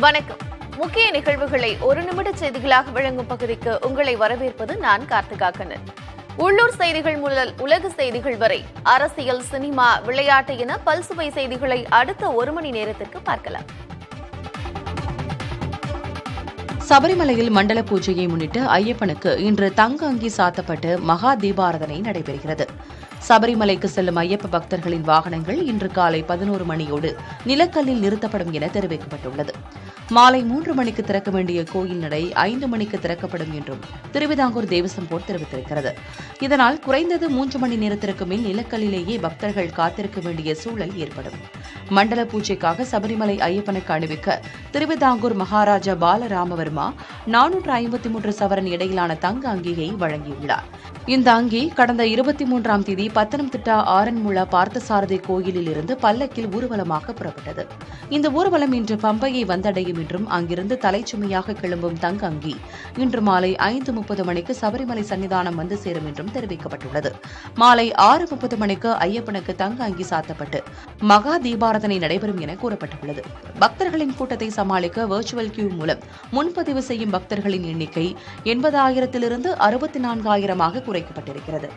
வணக்கம். முக்கிய நிகழ்வுகளை ஒரு நிமிட செய்திகளாக வழங்கும் பகுதிக்கு உங்களை வரவேற்பது நான் கார்த்திகா கண்ணன். உள்ளூர் செய்திகள் முதல் உலக செய்திகள் வரை அரசியல், சினிமா, விளையாட்டு என பல்சுவை செய்திகளை அடுத்த ஒரு மணி நேரத்திற்கு பார்க்கலாம். சபரிமலையில் மண்டல பூஜையை முன்னிட்டு ஐயப்பனுக்கு இன்று தங்க அங்கி சாத்தப்பட்டு மகா தீபாராதனை நடைபெறுகிறது. சபரிமலைக்கு செல்லும் ஐயப்ப பக்தர்களின் வாகனங்கள் இன்று காலை 11 மணியோடு நிலக்கல்லில் நிறுத்தப்படும் என தெரிவிக்கப்பட்டுள்ளது. மாலை 3 மணிக்கு திறக்க வேண்டிய கோயில் நடை 5 மணிக்கு திறக்கப்படும் என்றும் திருவிதாங்கூர் தேவசம் போர்டு தெரிவித்திருக்கிறது. இதனால் குறைந்தது 3 மணி நேரத்திற்கு மேல் நிலக்கல்லிலேயே பக்தர்கள் காத்திருக்க வேண்டிய சூழல் ஏற்படும். மண்டல பூஜைக்காக சபரிமலை ஐயப்பனுக்கு அணிவிக்க திருவிதாங்கூர் மகாராஜா பாலராமவர்மா 453 சவரன் இடையிலான தங்க அங்கியை வழங்கியுள்ளார். இந்த அங்கி கடந்த 23ஆம் தேதி பத்தனம்திட்டா ஆரன்முளா பார்த்தசாரதி கோயிலில் இருந்து பல்லக்கில் ஊர்வலமாக புறப்பட்டது. இந்த ஊர்வலம் இன்று பம்பையை வந்தடையும் என்றும் அங்கிருந்து தலைச்சுமையாக கிளம்பும் தங்க அங்கி இன்று மாலை 5:30 மணிக்கு சபரிமலை சன்னிதானம் வந்து சேரும் என்றும் தெரிவிக்கப்பட்டுள்ளது. மாலை 6:30 மணிக்கு ஐயப்பனுக்கு தங்க அங்கி சாத்தப்பட்டு மகா தீபாராதனை நடைபெறும் என கூறப்பட்டுள்ளது. பக்தர்களின் கூட்டத்தை சமாளிக்க வர்ச்சுவல் கியூ மூலம் முன்பதிவு செய்யும் பக்தர்களின் எண்ணிக்கை 80,000 64,000 குறைக்கப்பட்டிருக்கிறது.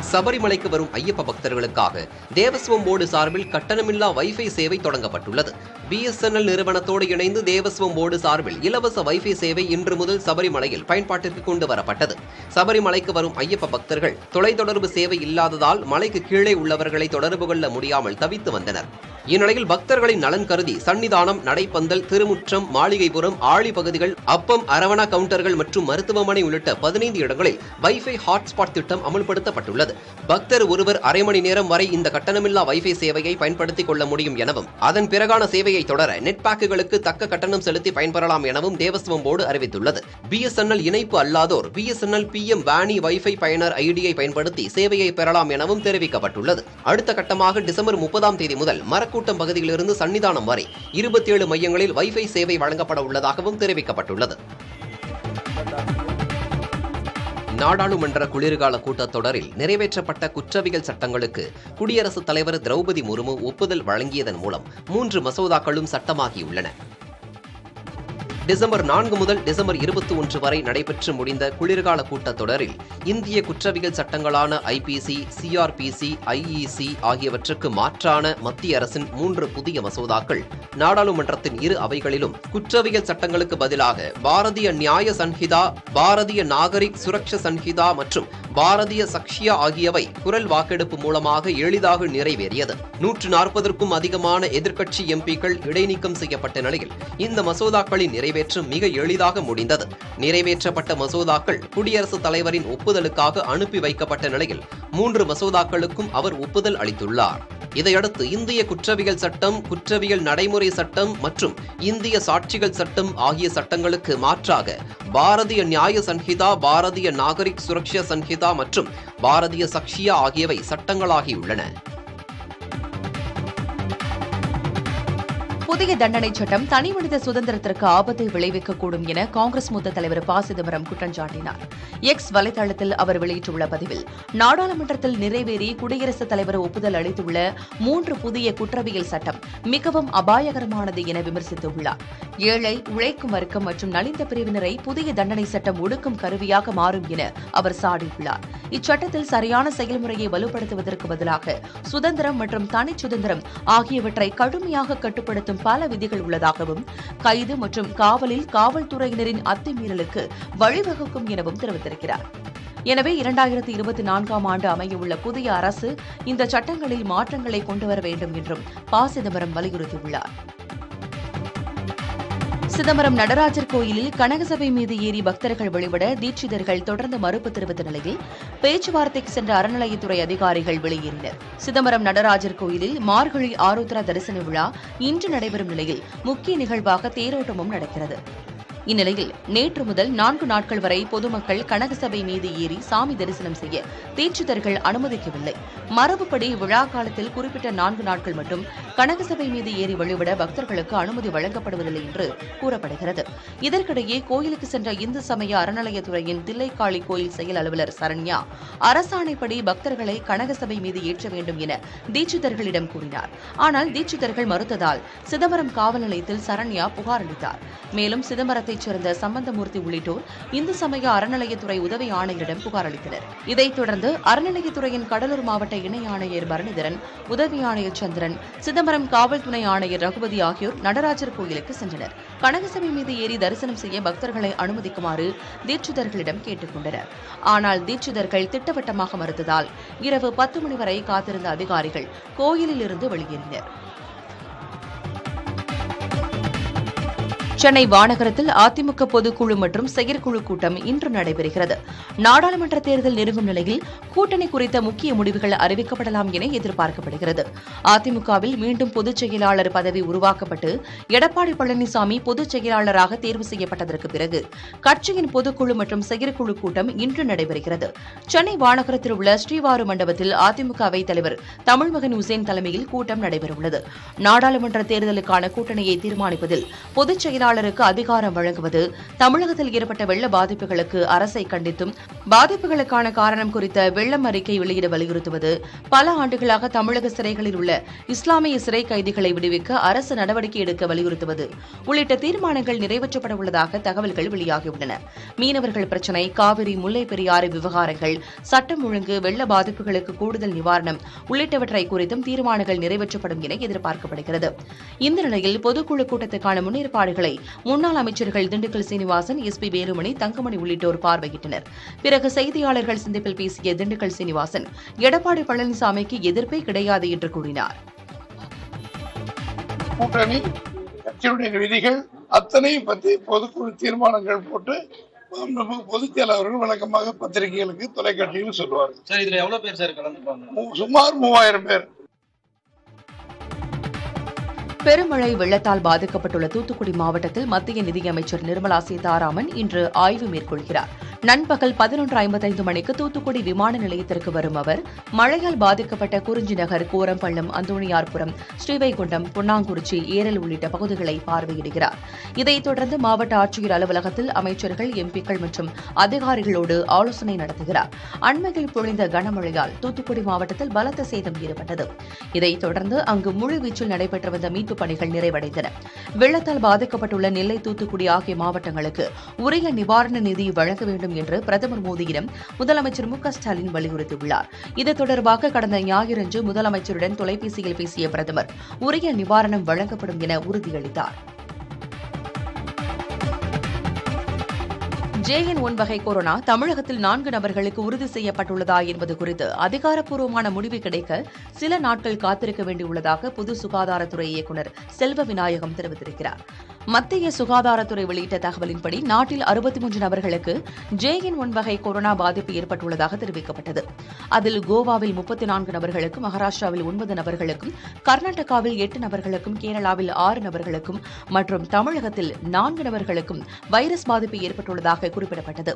சபரிமலைக்கு வரும் ஐயப்ப பக்தர்களுக்காக தேவஸ்வம் போர்டு சார்பில் கட்டணமில்லா வைஃபை சேவை தொடங்கப்பட்டுள்ளது. BSNL நிறுவனத்தோடு இணைந்து தேவஸ்வம் போர்டு சார்பில் இலவச வைஃபை சேவை இன்று முதல் சபரிமலையில் பயன்பாட்டிற்கு கொண்டு வரப்பட்டது. சபரிமலைக்கு வரும் ஐயப்ப பக்தர்கள் தொலைத்தொடர்பு சேவை இல்லாததால் மலைக்கு கீழே உள்ளவர்களை தொடர்பு கொள்ள முடியாமல் தவித்து வந்தனர். இந்நிலையில் பக்தர்களின் நலன் கருதி சன்னிதானம், நடைப்பந்தல், திருமுற்றம், மாளிகைபுரம், ஆழி பகுதிகள், அப்பம், அரவணா கவுண்டர்கள் மற்றும் மருத்துவமனை உள்ளிட்ட 15 இடங்களில் வைஃபை ஹாட்ஸ்பாட் திட்டம் அமல்படுத்தப்பட்டுள்ளது. பக்தர் ஒருவர் அரை மணி நேரம் வரை இந்த கட்டணமில்லா வைஃபை சேவையை பயன்படுத்திக் கொள்ள முடியும் எனவும், அதன் பிறகான சேவையை தொடர நெட் பேக்குகளுக்கு தக்க கட்டணம் செலுத்தி பயன்பெறலாம் எனவும் தேவஸ்வம் போர்டு அறிவித்துள்ளது. BSNL இணைப்பு அல்லாதோர் BSNL PM வாணி வைஃபை பயனர் ஐடியை பயன்படுத்தி சேவையை பெறலாம் எனவும் தெரிவிக்கப்பட்டுள்ளது. அடுத்த கட்டமாக டிசம்பர் 30ஆம் தேதி முதல் மரக்கூட்டம் பகுதியிலிருந்து சன்னிதானம் வரை 27 மையங்களில் வைஃபை சேவை வழங்கப்பட உள்ளதாகவும் தெரிவிக்கப்பட்டுள்ளது. நாடாளுமன்ற குளிர்கால கூட்டத்தொடரில் நிறைவேற்றப்பட்ட குற்றவியல் சட்டங்களுக்கு குடியரசுத் தலைவர் திரௌபதி முர்மு ஒப்புதல் வழங்கியதன் மூலம் 3 மசோதாக்களும் சட்டமாகியுள்ளன. டிசம்பர் 4 முதல் டிசம்பர் 21 வரை நடைபெற்று முடிந்த குளிர்கால கூட்டத்தொடரில் இந்திய குற்றவியல் சட்டங்களான IPC, CRPC, IEC ஆகியவற்றுக்கு மாற்றான மத்திய அரசின் 3 புதிய மசோதாக்கள் நாடாளுமன்றத்தின் இரு அவைகளிலும் குற்றவியல் சட்டங்களுக்கு பதிலாக பாரதிய நியாய சன்ஹிதா, பாரதிய நாகரிக் சுரக்ஷா சன்ஹிதா மற்றும் பாரதிய சக்ஷியா ஆகியவை குரல் வாக்கெடுப்பு மூலமாக எளிதாக நிறைவேறியது. 140க்கும் அதிகமான எதிர்க்கட்சி MPக்கள் இடைநீக்கம் செய்யப்பட்ட நிலையில் இந்த மசோதாக்களின் நிறைவேற்றம் மிக எளிதாக முடிந்தது. நிறைவேற்றப்பட்ட மசோதாக்கள் குடியரசுத் தலைவரின் ஒப்புதலுக்காக அனுப்பி வைக்கப்பட்ட நிலையில் 3 மசோதாக்களுக்கும் அவர் ஒப்புதல் அளித்துள்ளார். இதையடுத்து இந்திய குற்றவியல் சட்டம், குற்றவியல் நடைமுறை சட்டம் மற்றும் இந்திய சாட்சிகள் சட்டம் ஆகிய சட்டங்களுக்கு மாற்றாக பாரதிய நியாய சன்ஹிதா, பாரதிய நாகரிக் சுரக்ஷா சன்ஹிதா மற்றும் பாரதிய சக்ஷியா ஆகியவை சட்டங்களாகியுள்ளன. புதிய தண்டனை சட்டம் தனிமனித சுதந்திரத்திற்கு ஆபத்தை விளைவிக்கக்கூடும் என காங்கிரஸ் மூத்த தலைவர் ப. சிதம்பரம் குற்றம் சாட்டினார். எக்ஸ் வலைதளத்தில் அவர் வெளியிட்டுள்ள பதிவில், நாடாளுமன்றத்தில் நிறைவேறி குடியரசுத் தலைவர் ஒப்புதல் அளித்துள்ள 3 புதிய குற்றவியல் சட்டம் மிகவும் அபாயகரமானது என விமர்சித்துள்ளார். ஏழை, உழைக்கும் வர்க்கம் மற்றும் நலிந்த பிரிவினரை புதிய தண்டனை சட்டம் ஒடுக்கும் கருவியாக மாறும் என அவர் சாடியுள்ளார். இச்சட்டத்தில் சரியான செயல்முறையை வலுப்படுத்துவதற்கு பதிலாக சுதந்திரம் மற்றும் தனி சுதந்திரம் ஆகியவற்றை கடுமையாக கட்டுப்படுத்தும் பல விதிகள் உள்ளதாகவும், கைது மற்றும் காவலில் காவல்துறையினரின் அத்துமீறலுக்கு வழிவகுக்கும் எனவும் தெரிவித்திருக்கிறார். எனவே 2024ஆம் ஆண்டு அமையவுள்ள புதிய அரசு இந்த சட்டங்களில் மாற்றங்களை கொண்டுவர வேண்டும் என்றும் ப. சிதம்பரம் வலியுறுத்தியுள்ளார். சிதம்பரம் நடராஜர் கோயிலில் கனகசபை மீது ஏறி பக்தர்கள் வழிபட தீட்சிதர்கள் தொடர்ந்து மறுப்பு தெரிவித்த நிலையில் பேச்சுவார்த்தைக்கு சென்ற அறநிலையத்துறை அதிகாரிகள் வெளியேறினர். சிதம்பரம் நடராஜர் கோயிலில் மார்கழி ஆருத்ரா தரிசன விழா இன்று நடைபெறும் நிலையில் முக்கிய நிகழ்வாக தேரோட்டமும் நடக்கிறது. இந்நிலையில் நேற்று முதல் 4 நாட்கள் வரை பொதுமக்கள் கனகசபை மீது ஏறி சாமி தரிசனம் செய்ய தீட்சிதர்கள் அனுமதிக்கவில்லை. மரபுப்படி விழா காலத்தில் குறிப்பிட்ட 4 நாட்கள் மட்டும் கனகசபை மீது ஏறி வழிபட பக்தர்களுக்கு அனுமதி வழங்கப்படுவதில்லை என்று கூறப்படுகிறது. இதற்கிடையே கோயிலுக்கு சென்ற இந்து சமய அறநிலையத்துறையின் தில்லைக்காளி கோயில் செயல் அலுவலர் சரண்யா அரசாணைப்படி பக்தர்களை கனகசபை மீது ஏற்ற வேண்டும் என தீட்சிதர்களிடம் கூறினார். ஆனால் தீட்சிதர்கள் மறுத்ததால் சிதம்பரம் காவல் நிலையத்தில் சரண்யா புகார் அளித்தார். மேலும் சிதம்பரத்தைச் சேர்ந்த சம்பந்தமூர்த்தி உள்ளிட்டோர் இந்து சமய அறநிலையத்துறை உதவி ஆணையரிடம் புகார் அளித்தனர். இதைத் தொடர்ந்து அறநிலையத்துறையின் கடலூர் மாவட்ட இணை ஆணையர் பரணிதரன், உதவி ஆணையர் சந்திரன், சிதம்பரம் காவல் துணை ஆணையர் ரகுபதி ஆகியோர் நடராஜர் கோயிலுக்கு சென்றனர். கனகசபை மீது ஏறி தரிசனம் செய்ய பக்தர்களை அனுமதிக்குமாறு தீட்சிதர்களிடம் கேட்டுக் கொண்டனர். ஆனால் தீட்சிதர்கள் திட்டவட்டமாக மறுத்ததால் இரவு 10 மணி வரை காத்திருந்த அதிகாரிகள் கோயிலில் இருந்து வெளியேறினர். சென்னை வானகரத்தில் அதிமுக பொதுக்குழு மற்றும் செயற்குழு கூட்டம் இன்று நடைபெறுகிறது. நாடாளுமன்ற தேர்தல் நெருங்கும் நிலையில் கூட்டணி குறித்த முக்கிய முடிவுகள் அறிவிக்கப்படலாம் என எதிர்பார்க்கப்படுகிறது. அதிமுகவில் மீண்டும் பொதுச் செயலாளர் பதவி உருவாக்கப்பட்டு எடப்பாடி பழனிசாமி பொதுச் செயலாளராக தேர்வு செய்யப்பட்டதற்கு பிறகு கட்சியின் பொதுக்குழு மற்றும் செயற்குழு கூட்டம் இன்று நடைபெறுகிறது. சென்னை வானகரத்தில் உள்ள ஸ்ரீவாரு மண்டபத்தில் அதிமுக அவைத் தலைவர் தமிழ்மகன் உசேன் தலைமையில் கூட்டம் நடைபெறவுள்ளது. நாடாளுமன்ற தேர்தலுக்கான கூட்டணியை தீர்மானிப்பதில் பொதுச் செயலாளருக்கு அதிகாரம் வழங்குவது, தமிழகத்தில் ஏற்பட்ட வெள்ள பாதிப்புகளுக்கு அரசை கண்டித்தும் பாதிப்புகளுக்கான காரணம் குறித்த வெள்ளம் அறிக்கை வெளியிட வலியுறுத்துவது, பல ஆண்டுகளாக தமிழக சிறைகளில் உள்ள இஸ்லாமிய சிறை கைதிகளை விடுவிக்க அரசு நடவடிக்கை எடுக்க வலியுறுத்துவது உள்ளிட்ட தீர்மானங்கள் நிறைவேற்றப்பட உள்ளதாக தகவல்கள் வெளியாகியுள்ளன. மீனவர்கள் பிரச்சினை, காவிரி முல்லை பெரியாறு விவகாரங்கள், சட்டம் ஒழுங்கு, வெள்ள பாதிப்புகளுக்கு கூடுதல் நிவாரணம் உள்ளிட்டவற்றை குறித்தும் தீர்மானங்கள் நிறைவேற்றப்படும் என எதிர்பார்க்கப்படுகிறது. இந்த நிலையில் பொதுக்குழு கூட்டத்துக்கான முன்னேற்பாடுகளை முன்னாள் அமைச்சர்கள் திண்டுக்கல் சீனிவாசன், எஸ்.பி. வேலுமணி, தங்கமணி உள்ளிட்டோர் பார்வையிட்டனர். பிறகு செய்தியாளர்கள் சந்திப்பில் பேசிய திண்டுக்கல் சீனிவாசன், எடப்பாடி பழனிசாமிக்கு எதிர்ப்பே கிடையாது என்று கூறினார். கூட்டணி கட்சியுடைய விதிகள் அத்தனையும் பற்றி பொதுக்குழு தீர்மானங்கள் போட்டு பொதுச் செயலாளர்கள் வழக்கமாக பத்திரிகைகளுக்கு, தொலைக்காட்சிகளுக்கு சொல்லுவார்கள். சார், இதுல எவ்வளவு பேர் சார் கலந்துப்பாங்க? சுமார் 3000 பேர். பெருமழை வெள்ளத்தால் பாதிக்கப்பட்டுள்ள தூத்துக்குடி மாவட்டத்தில் மத்திய நிதியமைச்சர் நிர்மலா சீதாராமன் இன்று ஆய்வு மேற்கொள்கிறார். நண்பகல் 11:55 மணிக்கு தூத்துக்குடி விமான நிலையத்திற்கு வரும் அவர் மழையால் பாதிக்கப்பட்ட குறிஞ்சி நகர், கோரம்பள்ளம், அந்தோணியார்புரம், ஸ்ரீவைகுண்டம், பொன்னாங்குறிச்சி, ஏரல் உள்ளிட்ட பகுதிகளை பார்வையிடுகிறார். இதைத் தொடர்ந்து மாவட்ட ஆட்சியர் அலுவலகத்தில் அமைச்சர்கள், எம்பிக்கள் மற்றும் அதிகாரிகளோடு ஆலோசனை நடத்துகிறார். அண்மையில் பொழிந்த கனமழையால் தூத்துக்குடி மாவட்டத்தில் பலத்த சேதம் ஏற்பட்டது. இதைத் தொடர்ந்து அங்கு முழுவீச்சில் நடைபெற்று வந்த மீட்புப் பணிகள் நிறைவடைந்தன. வெள்ளத்தால் பாதிக்கப்பட்டுள்ள நெல்லை, தூத்துக்குடி ஆகிய மாவட்டங்களுக்கு உரிய நிவாரண நிதி வழங்க வேண்டும் என்று பிரதமர் மோடியிடம் முதலமைச்சர் மு.க.ஸ்டாலின் வலியுறுத்தியுள்ளார். இது தொடர்பாக கடந்த ஞாயிறன்று முதலமைச்சருடன் தொலைபேசியில் பேசிய பிரதமர் உரிய நிவாரணம் வழங்கப்படும் என உறுதியளித்தார். JN1 வகை கொரோனா தமிழகத்தில் 4 நபர்களுக்கு உறுதி செய்யப்பட்டுள்ளதா என்பது குறித்து அதிகாரப்பூர்வமான முடிவு கிடைக்க சில நாட்கள் காத்திருக்க வேண்டியுள்ளதாக பொது சுகாதாரத்துறை இயக்குநர் செல்வ விநாயகம் தெரிவித்திருக்கிறார். மத்திய சுகாதாரத்துறை வெளியிட்ட தகவலின்படி நாட்டில் 63 நபர்களுக்கு JN1 வகை கொரோனா பாதிப்பு ஏற்பட்டுள்ளதாக தெரிவிக்கப்பட்டது. அதில் கோவாவில் 34 நபர்களுக்கும், மகாராஷ்டிராவில் 9 நபர்களுக்கும், கர்நாடகாவில் 8 நபர்களுக்கும், கேரளாவில் 6 நபர்களுக்கும் மற்றும் தமிழகத்தில் 4 நபர்களுக்கும் வைரஸ் பாதிப்பு ஏற்பட்டுள்ளதாக குறிப்பிடப்பட்டது.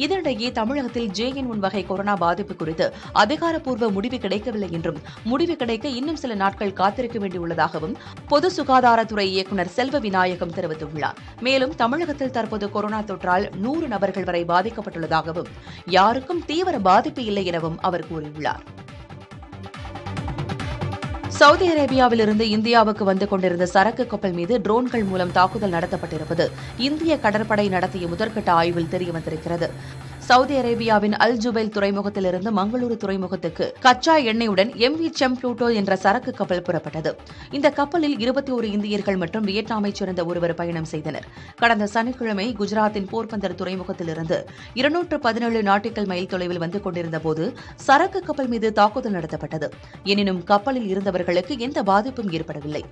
இதனிடையே தமிழகத்தில் JN1 வகை கொரோனா பாதிப்பு குறித்து அதிகாரப்பூர்வ முடிவு கிடைக்கவில்லை என்றும், முடிவு கிடைக்க இன்னும் சில நாட்கள் காத்திருக்க வேண்டியுள்ளதாகவும் பொது சுகாதாரத்துறை இயக்குநர் செல்வ விநாயகம் தெரிவித்துள்ளார். மேலும் தமிழகத்தில் தற்போது கொரோனா தொற்றால் 100 நபர்கள் வரை பாதிக்கப்பட்டுள்ளதாகவும், யாருக்கும் தீவிர பாதிப்பு இல்லை எனவும் அவர் கூறியுள்ளார். சவுதி அரேபியாவிலிருந்து இந்தியாவுக்கு வந்து கொண்டிருந்த சரக்கு கப்பல் மீது ட்ரோன்கள் மூலம் தாக்குதல் நடத்தப்பட்டிருப்பது இந்திய கடற்படை நடத்திய முதற்கட்ட ஆய்வில் தெரியவந்திருக்கிறது. சவுதி அரேபியாவின் அல் ஜுபைல் துறைமுகத்திலிருந்து மங்களூரு துறைமுகத்துக்கு கச்சா எண்ணெயுடன் MV செம்ப்ளூட்டோ என்ற சரக்கு கப்பல் புறப்பட்டது. இந்த கப்பலில் 21 இந்தியர்கள் மற்றும் வியட்நாமைச் சேர்ந்த ஒருவர் பயணம் செய்தனர். கடந்த சனிக்கிழமை குஜராத்தின் போர்பந்தர் துறைமுகத்திலிருந்து 217 நாட்டிக்கல் மைல் தொலைவில் வந்து கொண்டிருந்த போது சரக்கு கப்பல் மீது தாக்குதல் நடத்தப்பட்டது. எனினும் கப்பலில் இருந்தவர்களுக்கு எந்த பாதிப்பும் ஏற்படவில்லை.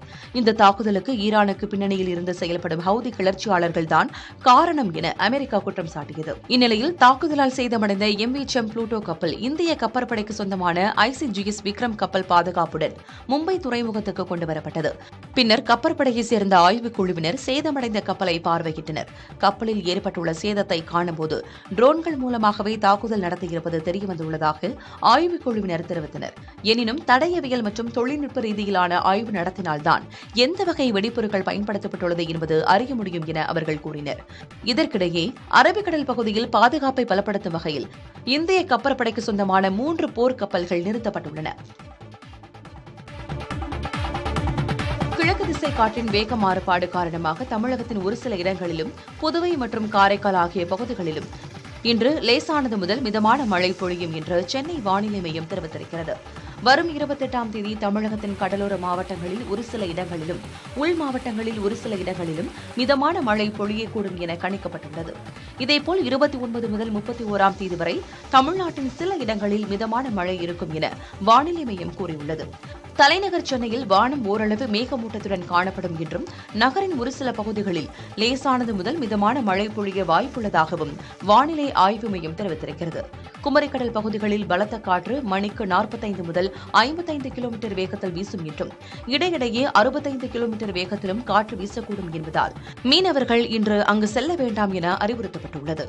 இந்த தாக்குதலுக்கு ஈரானுக்கு பின்னணியில் இருந்து செயல்படும் ஹவுதி கிளர்ச்சியாளர்கள்தான் காரணம் என அமெரிக்கா குற்றம் சாட்டியது. இந்நிலையில் தாக்குதலால் சேதமடைந்த MHM புளூட்டோ கப்பல் இந்திய கப்பற்படைக்கு சொந்தமான ICGS விக்ரம் கப்பல் பாதுகாப்புடன் மும்பை துறைமுகத்துக்கு கொண்டுவரப்பட்டது. பின்னர் கப்பற்படையைச் சேர்ந்த ஆய்வுக் குழுவினர் சேதமடைந்த கப்பலை பார்வையிட்டனர். கப்பலில் ஏற்பட்டுள்ள சேதத்தை காணும்போது ட்ரோன்கள் மூலமாகவே தாக்குதல் நடத்தியிருப்பது தெரியவந்துள்ளதாக ஆய்வுக் குழுவினர் தெரிவித்தனர். எனினும் தடயவியல் மற்றும் தொழில்நுட்ப ரீதியிலான ஆய்வு நடத்தினால்தான் எந்த வகை வெடிப்பொருட்கள் பயன்படுத்தப்பட்டுள்ளது என்பது அறிய முடியும் என அவர்கள் கூறினர். இதற்கிடையே அரபிக்கடல் பகுதியில் பாதுகாப்பை பலப்படுத்தும் வகையில் இந்திய கப்பற்படைக்கு சொந்தமான 3 போர்க்கப்பல்கள் நிறுத்தப்பட்டுள்ளன. கிழக்கு திசை காற்றின் வேக மாறுபாடு காரணமாக தமிழகத்தின் ஒரு சில இடங்களிலும் புதுவை மற்றும் காரைக்கால் ஆகிய பகுதிகளிலும் இன்று லேசானது முதல் மிதமான மழை பொழியும் என்று சென்னை வானிலை மையம் தெரிவித்திருக்கிறது. வரும் 28ஆம் தேதி தமிழகத்தின் கடலோர மாவட்டங்களில் ஒரு சில இடங்களிலும் உள் மாவட்டங்களில் ஒரு சில இடங்களிலும் மிதமான மழை பொழியக்கூடும் என கணிக்கப்பட்டுள்ளது. இதேபோல் 29 முதல் 31ஆம் தேதி வரை தமிழ்நாட்டின் சில இடங்களில் மிதமான மழை இருக்கும் என வானிலை மையம் கூறியுள்ளது. தலைநகர் சென்னையில் வானம் ஓரளவு மேகமூட்டத்துடன் காணப்படும் என்றும் நகரின் ஒரு சில பகுதிகளில் லேசானது முதல் மிதமான மழை பொழிய வாய்ப்புள்ளதாகவும் வானிலை ஆய்வு மையம் தெரிவித்திருக்கிறது. குமரிக்கடல் பகுதிகளில் பலத்த காற்று மணிக்கு 45 முதல் 55 கிலோமீட்டர் வேகத்தில் வீசும் என்றும் இடையிடையே 65 கிலோமீட்டர் வேகத்திலும் காற்று வீசக்கூடும் என்பதால் மீனவர்கள் இன்று அங்கு செல்ல வேண்டாம் என அறிவுறுத்தப்பட்டுள்ளது.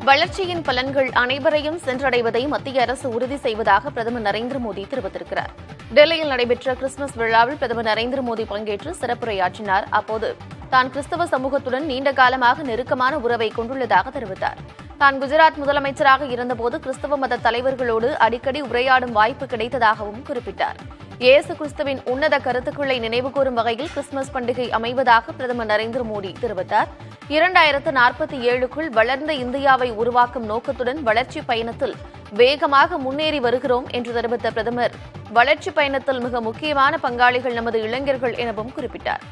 வளர்ச்சியின் பலன்கள் அனைவரையும் சென்றடைவதை மத்திய அரசு உறுதி செய்வதாக பிரதமர் நரேந்திர மோடி தெரிவித்திருக்கிறார். டெல்லியில் நடைபெற்ற கிறிஸ்துமஸ் விழாவில் பிரதமர் நரேந்திர மோடி பங்கேற்று சிறப்புரையாற்றினார். அப்போது தான் கிறிஸ்தவ சமூகத்துடன் நீண்ட காலமாக நெருக்கமான உறவை கொண்டுள்ளதாக தெரிவித்தார். தான் குஜராத் முதலமைச்சராக இருந்தபோது கிறிஸ்தவ மத தலைவர்களோடு அடிக்கடி உரையாடும் வாய்ப்பு கிடைத்ததாகவும் குறிப்பிட்டார். இயேசு கிறிஸ்துவின் உன்னத கருத்துக்களை நினைவுகூரும் வகையில் கிறிஸ்துமஸ் பண்டிகை அமைவதாக பிரதமர் நரேந்திர மோடி தெரிவித்தார். 2047க்குள் வளர்ந்த இந்தியாவை உருவாக்கும் நோக்கத்துடன் வளர்ச்சி பயணத்தில் வேகமாக முன்னேறி வருகிறோம் என்று தெரிவித்த பிரதமர் வளர்ச்சி பயணத்தில் மிக முக்கியமான பங்காளிகள் நமது இளைஞர்கள் எனவும் குறிப்பிட்டார்.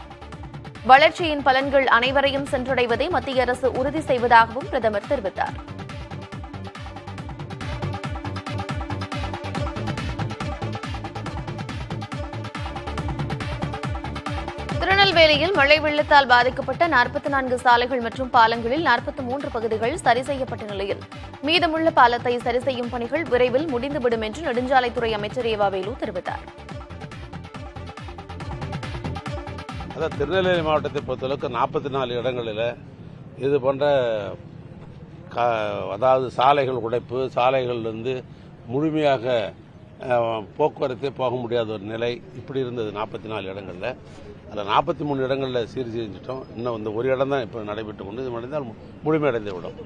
வளர்ச்சியின் பலன்கள் அனைவரையும் சென்றடைவதை மத்திய அரசு உறுதி செய்வதாகவும் பிரதமர் தெரிவித்தார். திருநெல்வேலியில் மழை வெள்ளத்தால் பாதிக்கப்பட்ட 44 சாலைகள் மற்றும் பாலங்களில் 43 பகுதிகள் சரி செய்யப்பட்ட நிலையில் மீதமுள்ள பாலத்தை சரி செய்யும் பணிகள் விரைவில் முடிந்துவிடும் என்று நெடுஞ்சாலைத்துறை அமைச்சர் ஏவா வேலு தெரிவித்தார். திருநெல்வேலி மாவட்டத்தை பொறுத்தளவுக்கு 44 இடங்களில் இது போன்ற அதாவது சாலைகள் உடைப்பு, சாலைகளிலிருந்து முழுமையாக போக்குவரத்தே போக முடியாத ஒரு நிலை இப்படி இருந்தது 44 இடங்களில். அதில் 43 இடங்களில் சீர் செஞ்சிட்டோம். இன்னும் இந்த ஒரு இடம் தான் இப்போ நடைபெற்று கொண்டு இது முடிந்தால் முழுமையடைந்து விடும்.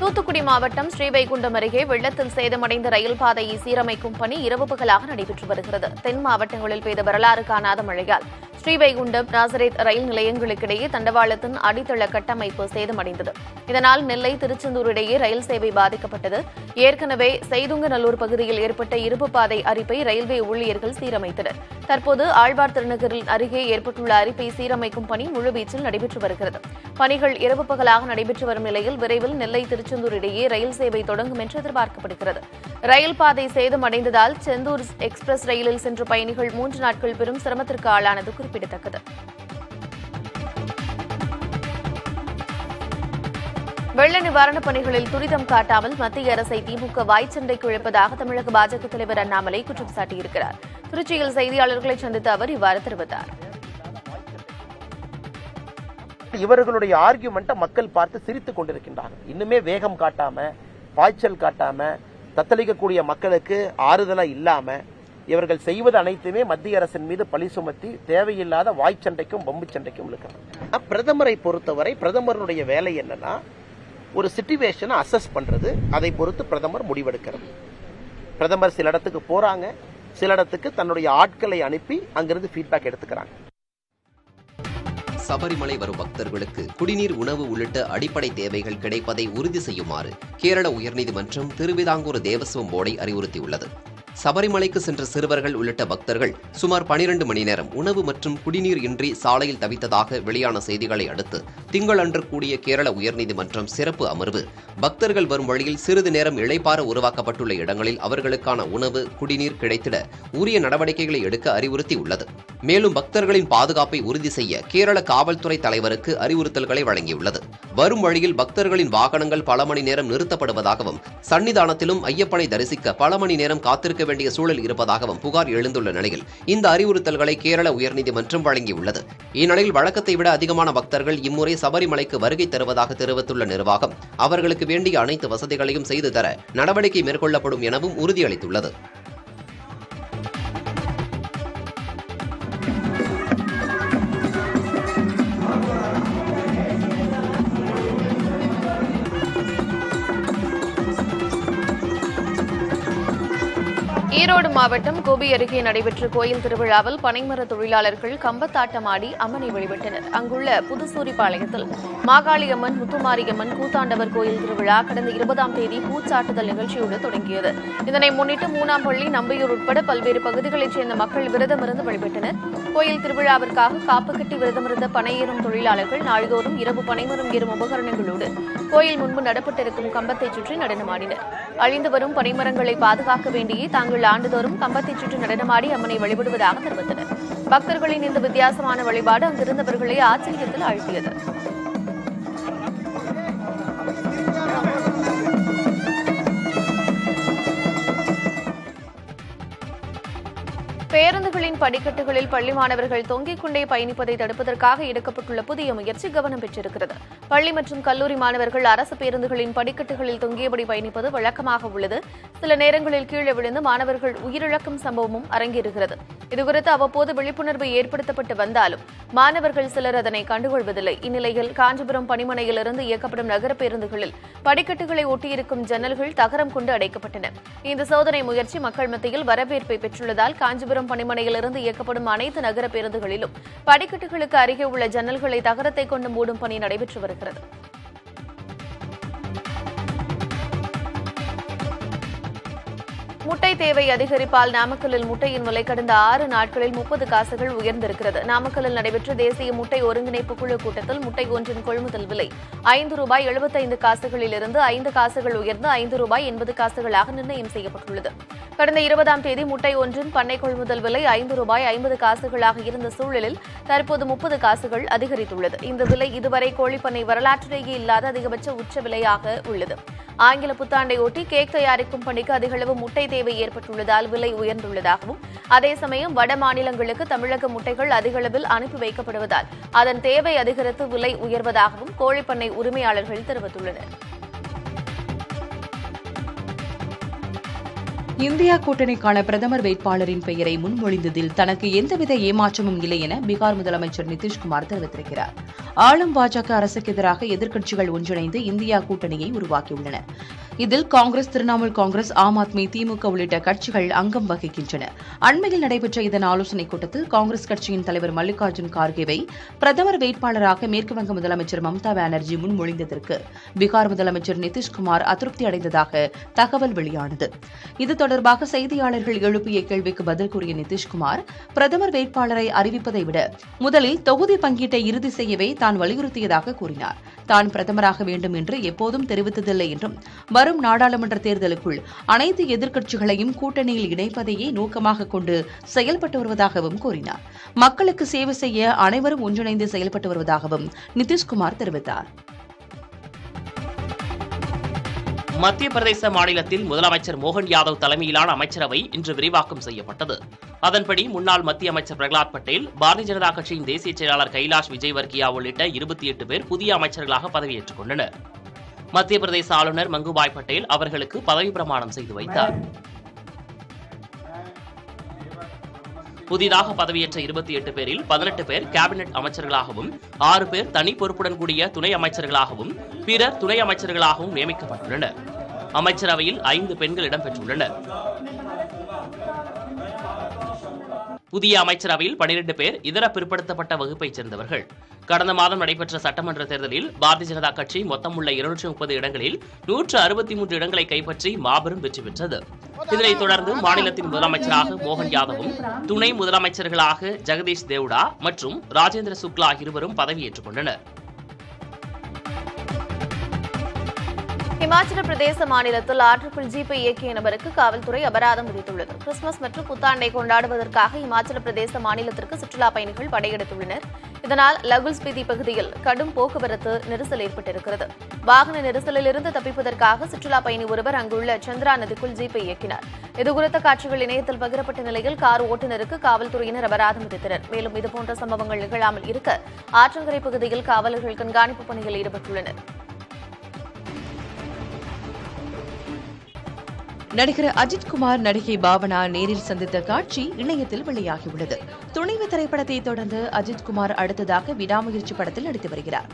தூத்துக்குடி மாவட்டம் ஸ்ரீவைகுண்டம் அருகே வெள்ளத்தில் சேதமடைந்த ரயில் பாதையை சீரமைக்கும் பணி இரவு பகலாக நடைபெற்று வருகிறது. தென் மாவட்டங்களில் பெய்த வரலாறு காணாத மழையால் ஸ்ரீவைகுண்டம், நாசரேத் ரயில் நிலையங்களுக்கிடையே தண்டவாளத்தின் அடித்தள கட்டமைப்பு சேதமடைந்தது. இதனால் நெல்லை, திருச்செந்தூர் இடையே ரயில் சேவை பாதிக்கப்பட்டது. ஏற்கனவே செய்துங்கநல்லூர் பகுதியில் ஏற்பட்ட இருப்பு பாதை அரிப்பை ரயில்வே ஊழியர்கள் சீரமைத்தனர். தற்போது ஆழ்வார் திருநகரில் அருகே ஏற்பட்டுள்ள அரிப்பை சீரமைக்கும் பணி முழுவீச்சில் நடைபெற்று வருகிறது. பணிகள் இரவு பகலாக நடைபெற்று வரும் நிலையில் விரைவில் நெல்லை, திருச்செந்தூர் இடையே ரயில் சேவை தொடங்கும் என்று எதிர்பார்க்கப்படுகிறது. ரயில் பாதை சேதமடைந்ததால் செந்தூர் எக்ஸ்பிரஸ் ரயிலில் சென்ற பயணிகள் 3 நாட்கள் பெரும் சிரமத்திற்கு ஆளானது குறிப்பிடத்தக்கது. வெள்ள நிவாரணப் பணிகளில் துரிதம் காட்டாமல் மத்திய அரசை திமுக வாய்ச்சண்டைக்கு இழுப்பதாக தமிழக பாஜக தலைவர் அண்ணாமலை குற்றம் சாட்டியிருக்கிறார். திருச்சியில் செய்தியாளர்களை சந்தித்த அவர் இவ்வாறு தெரிவித்தார். இவர்களுடைய ஆர்கியூமெண்ட்டை மக்கள் பார்த்து சிரித்துக் கொண்டிருக்கின்றார்கள். இன்னுமே வேகம் காட்டாம, பாய்ச்சல் காட்டாம, தத்தளிக்கக்கூடிய மக்களுக்கு ஆறுதலா இல்லாம இவர்கள் செய்வது அனைத்துமே மத்திய அரசின் மீது பழி சுமத்தி தேவையில்லாத வாய்ச்சண்டைக்கும் பம்பு சண்டைக்கும் இழுக்கிறாங்க. பிரதமரை பொறுத்தவரை பிரதமருடைய வேலை என்னன்னா ஒரு சிச்சுவேஷனை அசஸ் பண்றது, அதை பொறுத்து பிரதமர் முடிவெடுக்கிறது. பிரதமர் சில இடத்துக்கு போறாங்க, சில இடத்துக்கு தன்னுடைய ஆட்களை அனுப்பி அங்கிருந்து ஃபீட்பேக் எடுத்துக்கிறாங்க. சபரிமலை வரும் பக்தர்களுக்கு குடிநீர், உணவு உள்ளிட்ட அடிப்படை தேவைகள் கிடைப்பதை உறுதி செய்யுமாறு கேரள உயர்நீதிமன்றம் திருவிதாங்கூர் தேவஸ்வம் போர்டை அறிவுறுத்தியுள்ளது. சபரிமலைக்கு சென்ற சிறுவர்கள் உள்ளிட்ட பக்தர்கள் சுமார் 12 மணி நேரம் உணவு மற்றும் குடிநீர் இன்றி சாலையில் தவித்ததாக வெளியான செய்திகளை அடுத்து திங்களன்று கூடிய கேரள உயர்நீதிமன்றம் சிறப்பு அமர்வு பக்தர்கள் வரும் வழியில் சிறிது நேரம் இளைப்பாற உருவாக்கப்பட்டுள்ள இடங்களில் அவர்களுக்கான உணவு, குடிநீர் கிடைத்திட உரிய நடவடிக்கைகளை எடுக்க அறிவுறுத்தியுள்ளது. மேலும் பக்தர்களின் பாதுகாப்பை உறுதி செய்ய கேரள காவல்துறை தலைவருக்கு அறிவுறுத்தல்களை வழங்கியுள்ளது. வரும் வழியில் பக்தர்களின் வாகனங்கள் பல மணி நேரம் நிறுத்தப்படுவதாகவும் சன்னிதானத்திலும் ஐயப்பனை தரிசிக்க பல மணி நேரம் காத்திருக்க வேண்டிய சூழல் இருப்பதாகவும் புகார் எழுந்துள்ள நிலையில் இந்த அறிவுறுத்தல்களை கேரள உயர்நீதிமன்றம் வழங்கியுள்ளது. இந்நிலையில் வழக்கத்தை விட அதிகமான பக்தர்கள் இம்முறை சபரிமலைக்கு வருகை தருவதாக தெரிவித்துள்ள நிர்வாகம் அவர்களுக்கு வேண்டிய அனைத்து வசதிகளையும் செய்து தர நடவடிக்கை மேற்கொள்ளப்படும் எனவும் உறுதியளித்துள்ளது. ஈரோடு மாவட்டம் கோபி அருகே நடைபெற்ற கோயில் திருவிழாவில் பனைமர தொழிலாளர்கள் கம்பத்தாட்டமாடி அம்மனை வழிபட்டனர். அங்குள்ள புதுசூரிபாளையத்தில் மாகாளியம்மன், முத்துமாரியம்மன், கூத்தாண்டவர் கோயில் திருவிழா கடந்த 20ஆம் தேதி பூச்சாட்டுதல் நிகழ்ச்சியோடு தொடங்கியது. இதனை முன்னிட்டு மூணாம்பள்ளி, நம்பியூர் உட்பட பல்வேறு பகுதிகளைச் சேர்ந்த மக்கள் விரதமிருந்து வழிபட்டனர். கோயில் திருவிழாவிற்காக காப்பு கட்டி விரதமிருந்த பனை ஏறும் தொழிலாளர்கள் நாள்தோறும் இரவு பனைமரம் ஏறும் உபகரணங்களோடு கோயில் முன்பு நடப்பட்டிருக்கும் கம்பத்தை சுற்றி நடனமாடினர். அழிந்து வரும் பனைமரங்களை பாதுகாக்க வேண்டியே தாங்கள் ஆண்டுதோறும் கம்பத்தை சுற்றி நடனமாடி அம்மனை வழிபடுவதாக தெரிவித்தனர். பக்தர்களின் இந்த வித்தியாசமான வழிபாடு அங்கிருந்தவர்களை ஆச்சரியத்தில் ஆழ்த்தியது. பேருந்துகளின் படிக்கட்டுகளில் பள்ளி மாணவர்கள் தொங்கிக் கொண்டே பயணிப்பதை தடுப்பதற்காக எடுக்கப்பட்டுள்ள புதிய முயற்சி கவனம் பெற்றிருக்கிறது. பள்ளி மற்றும் கல்லூரி மாணவர்கள் அரசு பேருந்துகளின் படிக்கட்டுகளில் தொங்கியபடி பயணிப்பது வழக்கமாக உள்ளது. சில நேரங்களில் கீழே விழுந்து மாணவர்கள் உயிரிழக்கும் சம்பவமும் அரங்கேறுகிறது. இதுகுறித்து அவ்வப்போது விழிப்புணர்வு ஏற்படுத்தப்பட்டு வந்தாலும் மாணவர்கள் சிலர் அதனை கண்டுகொள்வதில்லை. இந்நிலையில் காஞ்சிபுரம் பணிமனையிலிருந்து இயக்கப்படும் நகர பேருந்துகளில் படிக்கட்டுகளை ஒட்டியிருக்கும் ஜன்னல்கள் தகரம் கொண்டு அடைக்கப்பட்டன. இந்த சோதனை முயற்சி மக்கள் மத்தியில் வரவேற்பை பெற்றுள்ளதால் காஞ்சிபுரம் பணிமனையிலிருந்து இயக்கப்படும் அனைத்து நகர பேருந்துகளிலும் படிக்கட்டுகளுக்கு அருகே உள்ள ஜன்னல்களை தகரத்தை கொண்டு மூடும் பணி நடைபெற்று வருகிறது. முட்டை தேவை அதிகரிப்பால் நாமக்கல்லில் முட்டையின் விலை கடந்த 6 நாட்களில் 30 காசுகள் உயர்ந்திருக்கிறது. நாமக்கல்லில் நடைபெற்ற தேசிய முட்டை ஒருங்கிணைப்பு குழு கூட்டத்தில் முட்டை ஒன்றின் கொள்முதல் விலை ₹5.75 இருந்து 5 காசுகள் உயர்ந்து ₹5.80 நிர்ணயம் செய்யப்பட்டுள்ளது. கடந்த 20ஆம் தேதி முட்டை ஒன்றின் பண்ணை கொள்முதல் விலை ₹5.50 இருந்த சூழலில் தற்போது 30 காசுகள் அதிகரித்துள்ளது. இந்த விலை இதுவரை கோழிப்பண்ணை வரலாற்றிலேயே இல்லாத அதிகபட்ச உச்ச விலையாக உள்ளது. ஆங்கில புத்தாண்டை ஒட்டி கேக் தயாரிக்கும் பணிக்கு அதிகளவு முட்டை தேவை ஏற்பட்டுள்ளதால் விலை உயர்ந்துள்ளதாகவும், அதே சமயம் வட மாநிலங்களுக்கு தமிழக முட்டைகள் அதிகளவில் அனுப்பி வைக்கப்படுவதால் அதன் தேவை அதிகரித்து விலை உயர்வதாகவும் கோழிப்பண்ணை உரிமையாளர்கள் தெரிவித்துள்ளனர். இந்தியா கூட்டணிக்கான பிரதமர் வேட்பாளரின் பெயரை முன்மொழிந்ததில் தனக்கு எந்தவித ஏமாற்றமும் இல்லை என பீகார் முதலமைச்சர் நிதிஷ்குமார் தெரிவித்திருக்கிறார். ஆளும் பாஜக அரசுக்கு எதிராக எதிர்க்கட்சிகள் ஒன்றிணைந்து இந்தியா கூட்டணியை உருவாக்கியுள்ளன. இதில் காங்கிரஸ், திரிணாமுல் காங்கிரஸ், ஆம் ஆத்மி, திமுக உள்ளிட்ட கட்சிகள் அங்கம் வகிக்கின்றன. அண்மையில் நடைபெற்ற இதன் ஆலோசனைக் கூட்டத்தில் காங்கிரஸ் கட்சியின் தலைவர் மல்லிகார்ஜுன் கார்கேவை பிரதமர் வேட்பாளராக மேற்குவங்க முதலமைச்சர் மம்தா பானர்ஜி முன்மொழிந்ததற்கு பீகார் முதலமைச்சர் நிதிஷ்குமார் அதிருப்தி அடைந்ததாக தகவல் வெளியானது. இது தொடர்பாக செய்தியாளர்கள் எழுப்பிய கேள்விக்கு பதில் கூறிய நிதிஷ்குமார், பிரதமர் வேட்பாளரை அறிவிப்பதை விட முதலில் தொகுதி பங்கீட்டை இறுதி செய்யவே தான் வலியுறுத்தியதாக கூறினார். தான் பிரதமராக வேண்டும் என்று எப்போதும் தெரிவித்ததில்லை என்றும், வரும் நாடாளுமன்ற தேர்தலுக்குள் அனைத்து எதிர்க்கட்சிகளையும் கூட்டணியில் இணைப்பதையே நோக்கமாக கொண்டு செயல்பட்டு வருவதாகவும் கூறினார். மக்களுக்கு சேவை செய்ய அனைவரும் ஒன்றிணைந்து செயல்பட்டு வருவதாகவும் நிதிஷ்குமார் தெரிவித்தார். மத்திய பிரதேச மாநிலத்தில் முதலமைச்சர் மோகன் யாதவ் தலைமையிலான அமைச்சரவை இன்று விரிவாக்கம் செய்யப்பட்டது. அதன்படி முன்னாள் மத்திய அமைச்சர் பிரகலாத் பட்டேல், பாரதிய ஜனதா கட்சியின் தேசிய செயலாளர் கைலாஷ் விஜய்வர்கியா உள்ளிட்ட 28 பேர் புதிய அமைச்சர்களாக பதவியேற்றுக் கொண்டனர். மத்திய பிரதேச ஆளுநர் மங்குபாய் பட்டேல் அவர்களுக்கு பதவி பிரமாணம் செய்து வைத்தார். புதிதாக பதவியேற்ற 28 பேரில் 18 பேர் கேபினெட் அமைச்சர்களாகவும், 6 பேர் தனி பொறுப்புடன் கூடிய துணை அமைச்சர்களாகவும், பிறர் துணை அமைச்சர்களாகவும் நியமிக்கப்பட்டுள்ளனர். அமைச்சரவையில் 5 பெண்கள் இடம்பெற்றுள்ளனர். புதிய அமைச்சரவையில் 12 பேர் இதர பிற்படுத்தப்பட்ட வகுப்பைச் சேர்ந்தவர்கள். கடந்த மாதம் நடைபெற்ற சட்டமன்ற தேர்தலில் பாரதிய ஜனதா கட்சி மொத்தம் உள்ள 230 இடங்களில் 163 இடங்களை கைப்பற்றி மாபெரும் வெற்றி பெற்றது. இதனைத் தொடர்ந்து மாநிலத்தின் முதலமைச்சராக மோகன் யாதவும், துணை முதலமைச்சர்களாக ஜெகதீஷ் தேவ்டா மற்றும் ராஜேந்திர சுக்லா இருவரும் பதவியேற்றுக் கொண்டனர். இமாச்சல பிரதேச மாநிலத்தில் ஆற்றுக்குள் ஜீப்பை இயக்கிய நபருக்கு காவல்துறை அபராதம் விதித்துள்ளது. கிறிஸ்துமஸ் மற்றும் புத்தாண்டை கொண்டாடுவதற்காக இமாச்சல பிரதேச மாநிலத்திற்கு சுற்றுலா பயணிகள் படையெடுத்துள்ளனர். இதனால் லகுல் ஸ்பிதி பகுதியில் கடும் போக்குவரத்து நெரிசல் ஏற்பட்டிருக்கிறது. வாகன நெரிசலில் இருந்து தப்பிப்பதற்காக சுற்றுலா பயணி ஒருவர் அங்குள்ள சந்திரா நதிக்குள் ஜீப்பை இயக்கினார். இதுகுறித்த காட்சிகள் இணையத்தில் பகிரப்பட்ட நிலையில் கார் ஓட்டுநருக்கு காவல்துறையினர் அபராதம் விதித்தனர். மேலும் இதுபோன்ற சம்பவங்கள் நிகழாமல் இருக்க ஆற்றங்கரை பகுதியில் காவலர்கள் கண்காணிப்பு பணியில் ஈடுபட்டுள்ளனர். நடிகர் அஜித்குமார் நடிகை பாவனா நேரில் சந்தித்த காட்சி இணையத்தில் வெளியாகியுள்ளது. துணிவு திரைப்படத்தை தொடர்ந்து அஜித்குமார் அடுத்ததாக விடாமுயற்சி படத்தில் நடித்து வருகிறார்.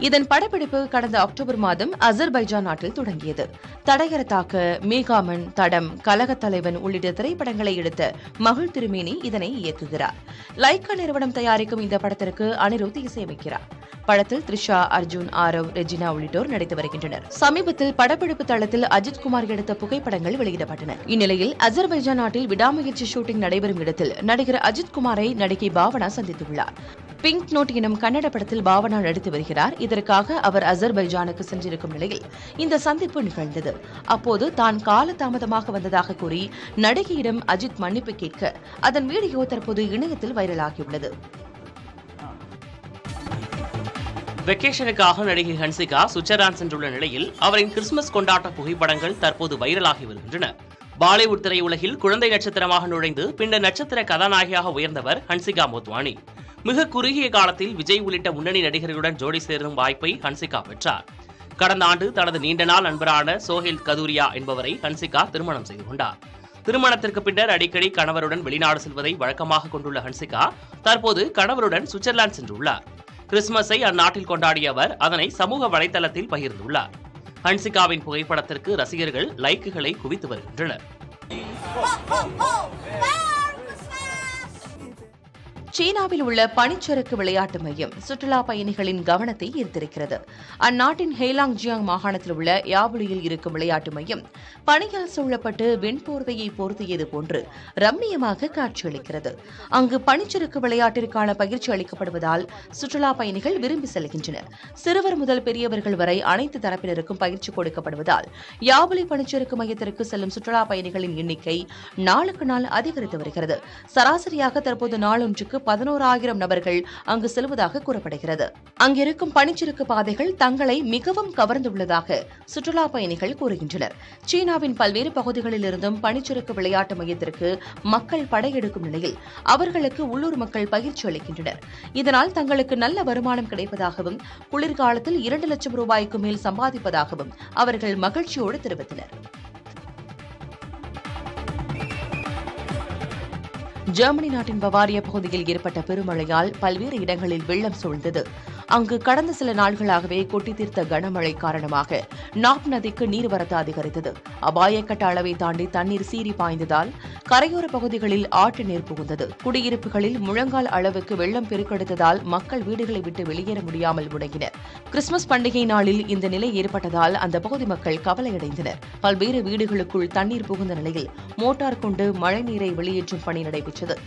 இதன் படப்பிடிப்பு கடந்த அக்டோபர் மாதம் அசர்பைஜான் நாட்டில் தொடங்கியது. தடையற தாக்க, மீகாமன், தடம், கலகத் தலைவன் உள்ளிட்ட திரைப்படங்களை எடுத்த மகள் திருமேனி இதனை இயக்குகிறார். லைக்கா நிறுவனம் தயாரிக்கும் இந்த படத்திற்கு அனிருத் இசையமைக்கிறார். படத்தில் த்ரிஷா, அர்ஜுன், ஆரவ், ரெஜினா உள்ளிட்டோர் நடித்து வருகின்றனர். சமீபத்தில் படப்பிடிப்பு தளத்தில் அஜித்குமார் எடுத்த புகைப்படங்கள் வெளியிடப்பட்டன. இந்நிலையில் அசர்பைஜான் நாட்டில் விடாமுயற்சி ஷூட்டிங் நடைபெறும் இடத்தில் நடிகர் அஜித்குமாரை நடிகை பாவனா சந்தித்துள்ளார். பிங்க் நோட் எனும் கன்னட படத்தில் பாவனா நடித்து வருகிறார். இதற்காக அவர் அசர்பைஜானுக்கு சென்றிருக்கும் நிலையில் இந்த சந்திப்பு நிகழ்ந்தது. அப்போது தான் காலதாமதமாக வந்ததாக கூறி நடிகையிடம் அஜித் மன்னிப்பு கேட்க அதன் வீடியோ தற்போது இணையத்தில் வைரலாகியுள்ளது. வெக்கேஷனுக்காக நடிகை ஹன்சிகா சுவிட்சர்லாந்து சென்றுள்ள நிலையில் அவரின் கிறிஸ்துமஸ் கொண்டாட்ட புகைப்படங்கள் தற்போது வைரலாகி வருகின்றன. பாலிவுட் திரையுலகில் குழந்தை நட்சத்திரமாக நுழைந்து பின்னர் நட்சத்திர கதாநாயகியாக உயர்ந்தவர் ஹன்சிகா மோத்வானி. மிக குறுகிய காலத்தில் விஜய் உள்ளிட்ட முன்னணி நடிகர்களுடன் ஜோடி சேரும் வாய்ப்பை ஹன்சிகா பெற்றார். கடந்த ஆண்டு தனது நீண்ட நாள் நண்பரான சோஹில் கதூரியா என்பவரை ஹன்சிகா திருமணம் செய்து கொண்டார். திருமணத்திற்கு பின்னர் அடிக்கடி கணவருடன் வெளிநாடு செல்வதை வழக்கமாக கொண்டுள்ள ஹன்சிகா தற்போது கணவருடன் சுவிட்சர்லாந்து சென்றுள்ளார். கிறிஸ்துமஸை அந்நாட்டில் கொண்டாடிய அவர் அதனை சமூக வலைதளத்தில் பகிர்ந்துள்ளார். ஹன்சிகாவின் புகைப்படத்திற்கு ரசிகர்கள் லைக்குகளை குவித்து வருகின்றனர். சீனாவில் உள்ள பனிச்சறுக்கு விளையாட்டு மையம் சுற்றுலா பயணிகளின் கவனத்தை ஈர்த்திருக்கிறது. அந்நாட்டின் ஹேலாங் ஜியாங் மாகாணத்தில் உள்ள யாவுலியில் இருக்கும் விளையாட்டு மையம் பனியால் சூழப்பட்டு வெண்போர்வையை போர்த்தியது போன்று ரம்மியமாக காட்சியளிக்கிறது. அங்கு பனிச்சறுக்கு விளையாட்டிற்கான பயிற்சி அளிக்கப்படுவதால் சுற்றுலா பயணிகள் விரும்பி செல்கின்றனர். சிறுவர் முதல் பெரியவர்கள் வரை அனைத்து தரப்பினருக்கும் பயிற்சி கொடுக்கப்படுவதால் யாவுலி பனிச்சறுக்கு மையத்திற்கு செல்லும் சுற்றுலா பயணிகளின் எண்ணிக்கை நாளுக்கு நாள் அதிகரித்து வருகிறது. சராசரியாக தற்போது நாளொன்றுக்கு 11,000 நபர்கள் அங்கு செல்வதாக கூறப்படுகிறது. அங்கிருக்கும் பனிச்சறுக்கு பாதைகள் தங்களை மிகவும் கவர்ந்துள்ளதாக சுற்றுலா பயணிகள் கூறுகின்றனர். சீனாவின் பல்வேறு பகுதிகளில் இருந்தும் பனிச்சறுக்கு விளையாட்டு மையத்திற்கு மக்கள் படையெடுக்கும் நிலையில் அவர்களுக்கு உள்ளூர் மக்கள் பயிற்சி அளிக்கின்றனர். இதனால் தங்களுக்கு நல்ல வருமானம் கிடைப்பதாகவும் குளிர்காலத்தில் 2 லட்சம் ரூபாய்க்கு மேல் சம்பாதிப்பதாகவும் அவர்கள் மகிழ்ச்சியோடு தெரிவித்தனர். ஜெர்மனி நாட்டின் பவாரியா பகுதியில் ஏற்பட்ட பெருமழையால் பல்வேறு இடங்களில் வெள்ளம் சூழ்ந்தது. அங்கு கடந்த சில நாள்களாகவே கொட்டி தீர்த்த கனமழை காரணமாக நாப் நதிக்கு நீர்வரத்து அதிகரித்தது. அபாயக்கட்ட அளவை தாண்டி தண்ணீர் சீறி பாய்ந்ததால் கரையோர பகுதிகளில் ஆற்று நீர் புகுந்தது. குடியிருப்புகளில் முழங்கால் அளவுக்கு வெள்ளம் பெருக்கெடுத்ததால் மக்கள் வீடுகளை விட்டு வெளியேற முடியாமல் முடங்கினர். கிறிஸ்துமஸ் பண்டிகை நாளில் இந்த நிலை ஏற்பட்டதால் அந்த பகுதி மக்கள் கவலையடைந்தனர். பல்வேறு வீடுகளுக்குள் தண்ணீர் புகுந்த நிலையில் மோட்டார் கொண்டு மழைநீரை வெளியேற்றும் பணி நடைபெற்றது.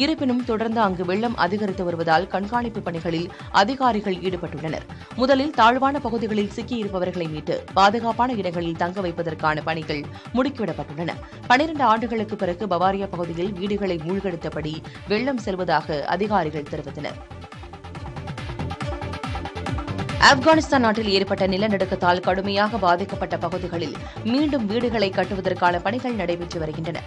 இருப்பினும் தொடர்ந்து அங்கு வெள்ளம் அதிகரித்து வருவதால் கண்காணிப்பு பணிகளில் அதிகாரிகள் ஈடுபட்டுள்ளனர். முதலில் தாழ்வான பகுதிகளில் சிக்கியிருப்பவர்களை மீட்டு பாதுகாப்பான இடங்களில் தங்க வைப்பதற்கான பணிகள் முடுக்கிவிடப்பட்டுள்ளன. 12 ஆண்டுகளுக்கு பிறகு பவாரியா பகுதியில் வீடுகளை மூழ்கடித்தபடி வெள்ளம் செல்வதாக அதிகாரிகள் தெரிவித்தனர். ஆப்கானிஸ்தான் நாட்டில் ஏற்பட்ட நிலநடுக்கத்தால் கடுமையாக பாதிக்கப்பட்ட பகுதிகளில் மீண்டும் வீடுகளை கட்டுவதற்கான பணிகள் நடைபெற்று வருகின்றன.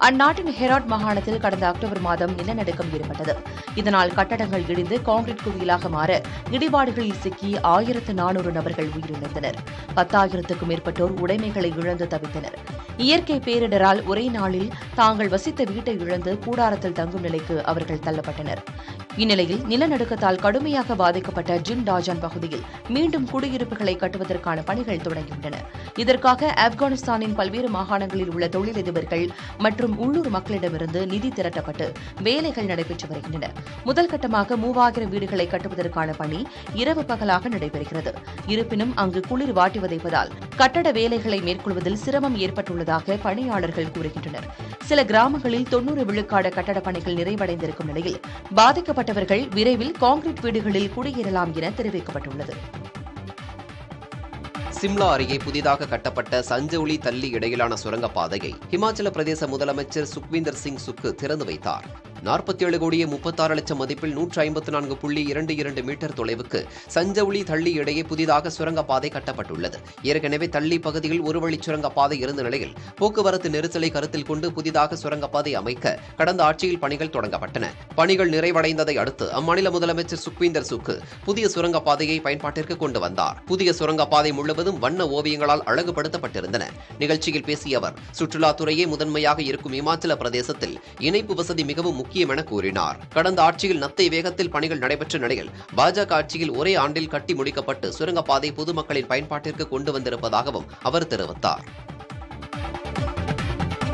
அந்நாட்டின் ஹெராட் மாகாணத்தில் கடந்த அக்டோபர் மாதம் நிலநடுக்கம் ஏற்பட்டது. இதனால் கட்டடங்கள் இடிந்து கான்கிரீட் குவியலாக மாற இடிபாடுகளில் சிக்கி 1400 நபர்கள் உயிரிழந்தனர். 10,000க்கும் மேற்பட்டோர் உடைமைகளை இழந்து தவித்தனர். இயற்கை பேரிடரால் ஒரே நாளில் தாங்கள் வசித்த வீட்டை இழந்து கூடாரத்தில் தங்கும் நிலைக்கு அவர்கள் தள்ளப்பட்டனர். இந்நிலையில் நிலநடுக்கத்தால் கடுமையாக பாதிக்கப்பட்ட ஜின் டாஜான் பகுதியில் மீண்டும் குடியிருப்புகளை கட்டுவதற்கான பணிகள் தொடங்கியுள்ளன. இதற்காக ஆப்கானிஸ்தானின் பல்வேறு மாகாணங்களில் உள்ள தொழிலதிபர்கள் மற்றும் உள்ளூர் மக்களிடமிருந்து நிதி திரட்டப்பட்டு வேலைகள் நடைபெற்று வருகின்றன. முதல் கட்டமாக 3000 வீடுகளை கட்டுவதற்கான பணி இரவு பகலாக நடைபெறுகிறது. இருப்பினும் அங்கு குளிர் வாட்டி வதைப்பதால் கட்டட வேலைகளை மேற்கொள்வதில் சிரமம் ஏற்பட்டுள்ளதாக பணியாளர்கள் கூறுகின்றனர். சில கிராமங்களில் 90 விழுக்காடு கட்டடப் பணிகள் நிறைவடைந்திருக்கும் நிலையில் பாதிக்கப்பட்டவர்கள் விரைவில் கான்கிரீட் வீடுகளில் குடியேறலாம் என தெரிவிக்கப்பட்டுள்ளது. சிம்லா அருகே புதிதாக கட்டப்பட்ட சஞ்சௌலி தள்ளி இடையிலான சுரங்கப்பாதையை இமாச்சல பிரதேச முதலமைச்சர் சுக்வீந்தர் சிங் சுக்கு திறந்து வைத்தார். 47 கோடியே 36 லட்சம் மதிப்பில் 154.22 மீட்டர் தொலைவுக்கு சஞ்சௌலி தள்ளி இடையே புதிதாக சுரங்கப்பாதை கட்டப்பட்டுள்ளது. ஏற்கனவே தள்ளி பகுதியில் ஒரு வழி சுரங்கப்பாதை இருந்த நிலையில் போக்குவரத்து நெரிசலை கருத்தில் கொண்டு புதிதாக சுரங்கப்பாதை அமைக்க கடந்த ஆட்சியில் பணிகள் தொடங்கப்பட்டன. பணிகள் நிறைவடைந்ததை அடுத்து அம்மாநில முதலமைச்சர் சுக்வீந்தர் சுக்கு புதிய சுரங்கப்பாதையை பயன்பாட்டிற்கு கொண்டு வந்தார். புதிய சுரங்கப்பாதை முழுவதும் வண்ண ஓவியங்களால் அழகுபடுத்தப்பட்டிருந்தன. நிகழ்ச்சியில் பேசிய அவர், சுற்றுலாத்துறையே முதன்மையாக இருக்கும் இமாச்சல பிரதேசத்தில் இணைப்பு வசதி மிகவும் முக்கியம் என கூறினார். கடந்த ஆட்சியில் நத்தை வேகத்தில் பணிகள் நடைபெற்ற நிலையில் பாஜக ஆட்சியில் ஒரே ஆண்டில் கட்டி முடிக்கப்பட்டு சுரங்கப்பாதை பொதுமக்களின் பயன்பாட்டிற்கு கொண்டு வந்திருப்பதாகவும் அவர் தெரிவித்தார்.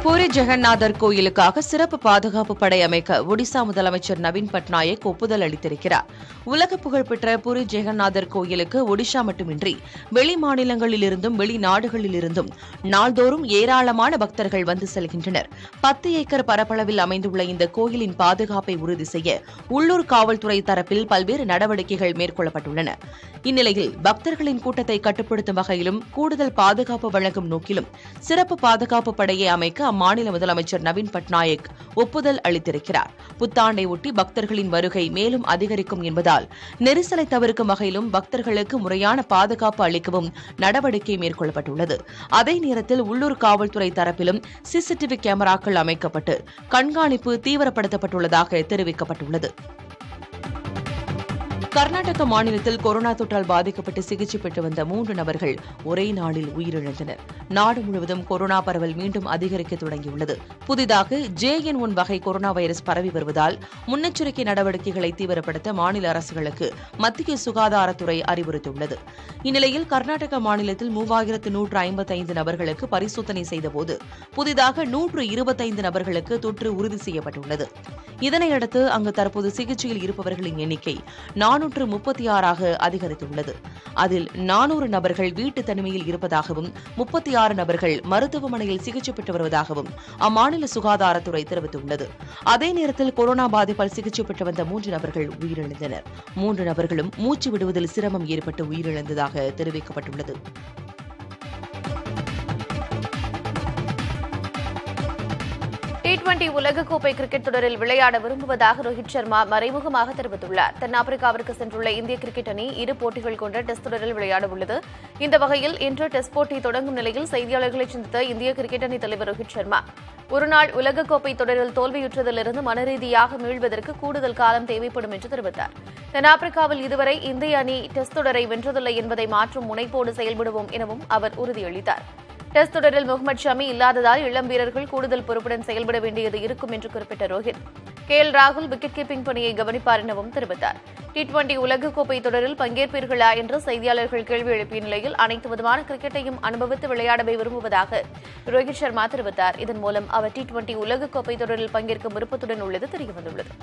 பூரி ஜெகநாதர் கோயிலுக்காக சிறப்பு பாதுகாப்பு படை அமைக்க ஒடிசா முதலமைச்சர் நவீன் பட்நாயக் ஒப்புதல் அளித்திருக்கிறார். உலக புகழ்பெற்ற பூரி ஜெகநாதர் கோயிலுக்கு ஒடிஷா மட்டுமின்றி வெளி மாநிலங்களிலிருந்தும் வெளிநாடுகளிலிருந்தும் நாள்தோறும் ஏராளமான பக்தர்கள் வந்து செல்கின்றனர். 10 ஏக்கர் பரப்பளவில் அமைந்துள்ள இந்த கோயிலின் பாதுகாப்பை உறுதி செய்ய உள்ளூர் காவல்துறை தரப்பில் பல்வேறு நடவடிக்கைகள் மேற்கொள்ளப்பட்டுள்ளன. இந்நிலையில் பக்தர்களின் கூட்டத்தை கட்டுப்படுத்தும் வகையிலும் கூடுதல் பாதுகாப்பு வழங்கும் நோக்கிலும் சிறப்பு பாதுகாப்பு படையை அமைக்க அம்மாநில முதலமைச்சர் நவீன் பட்நாயக் ஒப்புதல் அளித்திருக்கிறார். புத்தாண்டை ஒட்டி பக்தர்களின் வருகை மேலும் அதிகரிக்கும் என்பதால் நெரிசலை தவிர்க்கும் வகையிலும் பக்தர்களுக்கு முறையான பாதுகாப்பு அளிக்கவும் நடவடிக்கை மேற்கொள்ளப்பட்டுள்ளது. அதே நேரத்தில் உள்ளூர் காவல்துறை தரப்பிலும் சிசிடிவி கேமராக்கள் அமைக்கப்பட்டு கண்காணிப்பு தீவிரப்படுத்தப்பட்டுள்ளதாக தெரிவிக்கப்பட்டுள்ளது. கர்நாடக மாநிலத்தில் கொரோனா தொற்றால் பாதிக்கப்பட்டு சிகிச்சை பெற்று வந்த 3 நபர்கள் ஒரே நாளில் உயிரிழந்தனர். நாடு முழுவதும் கொரோனா பரவல் மீண்டும் அதிகரிக்க தொடங்கியுள்ளது. புதிதாக JN1 வகை கொரோனா வைரஸ் பரவி வருவதால் முன்னெச்சரிக்கை நடவடிக்கைகளை தீவிரப்படுத்த மாநில அரசுகளுக்கு மத்திய சுகாதாரத்துறை அறிவுறுத்தியுள்ளது. இந்நிலையில் கர்நாடக மாநிலத்தில் 3155 நபர்களுக்கு பரிசோதனை செய்தபோது புதிதாக 125 நபர்களுக்கு தொற்று உறுதி செய்யப்பட்டுள்ளது. இதனையடுத்து அங்கு தற்போது சிகிச்சையில் இருப்பவர்களின் எண்ணிக்கை 436ஆக அதிகரித்துள்ளது. அதில் 400 நபர்கள் வீட்டு தனிமையில் இருப்பதாகவும் 36 நபர்கள் மருத்துவமனையில் சிகிச்சை பெற்று வருவதாகவும் அம்மாநில சுகாதாரத்துறை தெரிவித்துள்ளது. அதே நேரத்தில் கொரோனா பாதிப்பால் சிகிச்சை பெற்று வந்த 3 நபர்கள் உயிரிழந்தனர். 3 நபர்களும் மூச்சு விடுவதில் சிரமம் ஏற்பட்டு உயிரிழந்ததாக தெரிவிக்கப்பட்டுள்ளது. T20 உலகக்கோப்பை கிரிக்கெட் தொடரில் விளையாட விரும்புவதாக ரோஹித் சர்மா மறைமுகமாக தெரிவித்துள்ளார். தென்னாப்பிரிக்காவிற்கு சென்றுள்ள இந்திய கிரிக்கெட் அணி 2 போட்டிகள் கொண்ட டெஸ்ட் தொடரில் விளையாட உள்ளது. இந்த வகையில் இன்று டெஸ்ட் போட்டி தொடங்கும் நிலையில் செய்தியாளர்களை சந்தித்த இந்திய கிரிக்கெட் அணி தலைவர் ரோஹித் சர்மா, ஒருநாள் உலகக்கோப்பை தொடரில் தோல்வியுற்றதிலிருந்து மனரீதியாக மீள்வதற்கு கூடுதல் காலம் தேவைப்படும் என்று தெரிவித்தார். தென்னாப்பிரிக்காவில் இதுவரை இந்திய அணி டெஸ்ட் தொடரை வென்றதில்லை என்பதை மாற்றும் முனைப்போடு செயல்படுவோம் எனவும் அவர் உறுதியளித்தார். டெஸ்ட் தொடரில் முகமது ஷமி இல்லாததால் இளம் வீரர்கள் கூடுதல் பொறுப்புடன் செயல்பட வேண்டியது இருக்கும் என்று குறிப்பிட்ட ரோஹித், KL ராகுல் விக்கெட் கீப்பிங் பணியை கவனிப்பார் எனவும் தெரிவித்தார். T20 உலகக்கோப்பை தொடரில் பங்கேற்பீர்களா என்று செய்தியாளர்கள் கேள்வி எழுப்பிய நிலையில் அனைத்து விதமான கிரிக்கெட்டையும் அனுபவித்து விளையாடவே விரும்புவதாக ரோஹித் சர்மா தெரிவித்தார். இதன் மூலம் அவர் T20 உலகக்கோப்பை தொடரில் பங்கேற்கும் விருப்பத்துடன் உள்ளது தெரியவந்துள்ளது.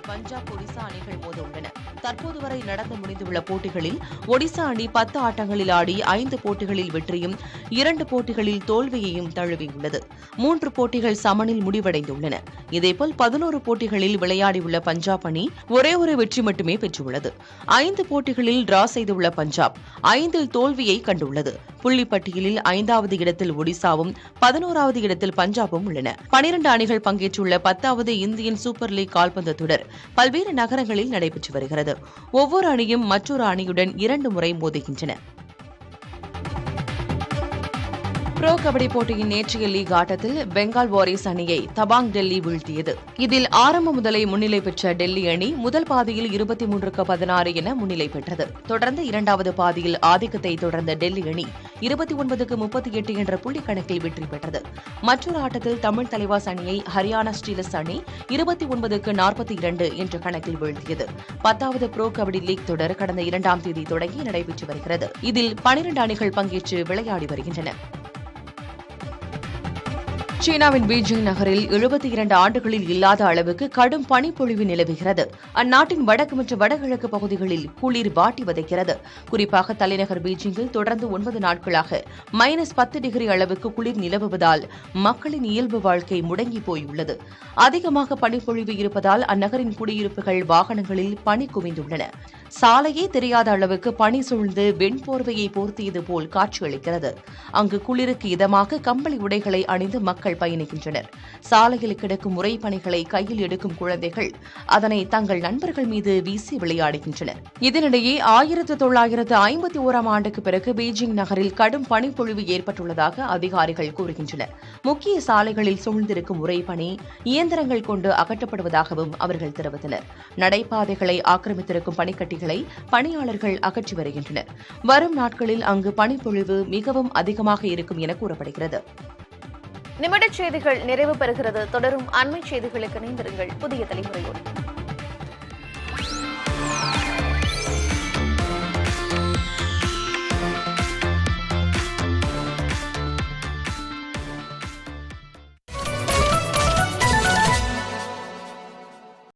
பஞ்சாப் ஒடிசா அணிகள் மோத உள்ளன. தற்போது வரை நடந்து முடிந்துள்ள போட்டிகளில் ஒடிசா அணி 10 ஆட்டங்களில் ஆடி 5 போட்டிகளில் வெற்றியும் 2 போட்டிகளில் தோல்வியையும் தழுவியுள்ளது. 3 போட்டிகள் சமனில் முடிவடைந்துள்ளன. இதேபோல் 11 போட்டிகளில் விளையாடியுள்ள பஞ்சாப் அணி ஒரே ஒரு வெற்றி மட்டுமே பெற்றுள்ளது. 5 போட்டிகளில் டிரா செய்துள்ள பஞ்சாப் 5இல் தோல்வியை கண்டுள்ளது. புள்ளிப்பட்டியலில் 5வது இடத்தில் ஒடிசாவும் 11வது இடத்தில் பஞ்சாபும் உள்ளன. 12 அணிகள் பங்கேற்றுள்ள 10வது இந்தியன் சூப்பர் லீக் கால்பந்து தொடர் பல்வேறு நகரங்களில் நடைபெற்று வருகிறது. ஒவ்வொரு அணியும் மற்றொரு அணியுடன் 2 முறை மோதுகின்றன. புரோ கபடி போட்டியின் நேற்றைய லீக் ஆட்டத்தில் பெங்கால் வாரியர்ஸ் அணியை தபாங் டெல்லி வீழ்த்தியது. இதில் ஆரம்ப முதலை முன்னிலை பெற்ற டெல்லி அணி முதல் பாதியில் 23-16 என முன்னிலை பெற்றது. தொடர்ந்து 2வது பாதியில் ஆதிக்கத்தை தொடர்ந்த டெல்லி அணி 29-38 என்ற புள்ளி கணக்கில் வெற்றி பெற்றது. மற்றொரு ஆட்டத்தில் தமிழ் தலைவாஸ் அணியை ஹரியானா ஸ்டீலர்ஸ் அணி 29-42 என்ற கணக்கில் வீழ்த்தியது. 10வது புரோ கபடி லீக் தொடர் கடந்த 2ஆம் தேதி தொடங்கி நடைபெற்று வருகிறது. இதில் 12 அணிகள் பங்கேற்று விளையாடி வருகின்றன. சீனாவின் பீஜிங் நகரில் 72 ஆண்டுகளில் இல்லாத அளவுக்கு கடும் பனிப்பொழிவு நிலவுகிறது. அந்நாட்டின் வடக்கு மற்றும் வடகிழக்கு பகுதிகளில் குளிர் வாட்டி வதைக்கிறது. குறிப்பாக தலைநகர் பீஜிங்கில் தொடர்ந்து 9 நாட்களாக -10 டிகிரி அளவுக்கு குளிர் நிலவுவதால் மக்களின் இயல்பு வாழ்க்கை முடங்கி போயுள்ளது. அதிகமாக பனிப்பொழிவு இருப்பதால் அந்நகரின் குடியிருப்புகள், வாகனங்களில் பனி குவிந்துள்ளன. சாலையே தெரியாத அளவுக்கு பனி சூழ்ந்து வெண்போர்வையை போர்த்தியது போல் காட்சியளிக்கிறது. அங்கு குளிருக்கு இதமாக கம்பளி உடைகளை அணிந்து மக்கள் பயணிக்கின்றனர். சாலையில் கிடக்கும் உறைபனிகளை கையில் எடுக்கும் குழந்தைகள் அதனை தங்கள் நண்பர்கள் மீது வீசி விளையாடுகின்றனர். இதனிடையே 1951ஆம் ஆண்டுக்கு பிறகு பீஜிங் நகரில் கடும் பனிப்பொழிவு ஏற்பட்டுள்ளதாக அதிகாரிகள் கூறுகின்றனர். முக்கிய சாலைகளில் சூழ்ந்திருக்கும் உறைபனி இயந்திரங்கள் கொண்டு அகற்றப்படுவதாகவும் அவர்கள் தெரிவித்தனர். நடைபாதைகளை ஆக்கிரமித்திருக்கும் பனிக்கட்டிகளை பணியாளர்கள் அகற்றி வருகின்றனர். வரும் நாட்களில் அங்கு பனிப்பொழிவு மிகவும் அதிகமாக இருக்கும் என கூறப்படுகிறது. நிமிடச் செய்திகள் நிறைவு பெறுகிறது. தொடரும் அண்மைச் செய்திகளுக்கு இணைந்திருங்கள் புதிய தலைமுறையோடு.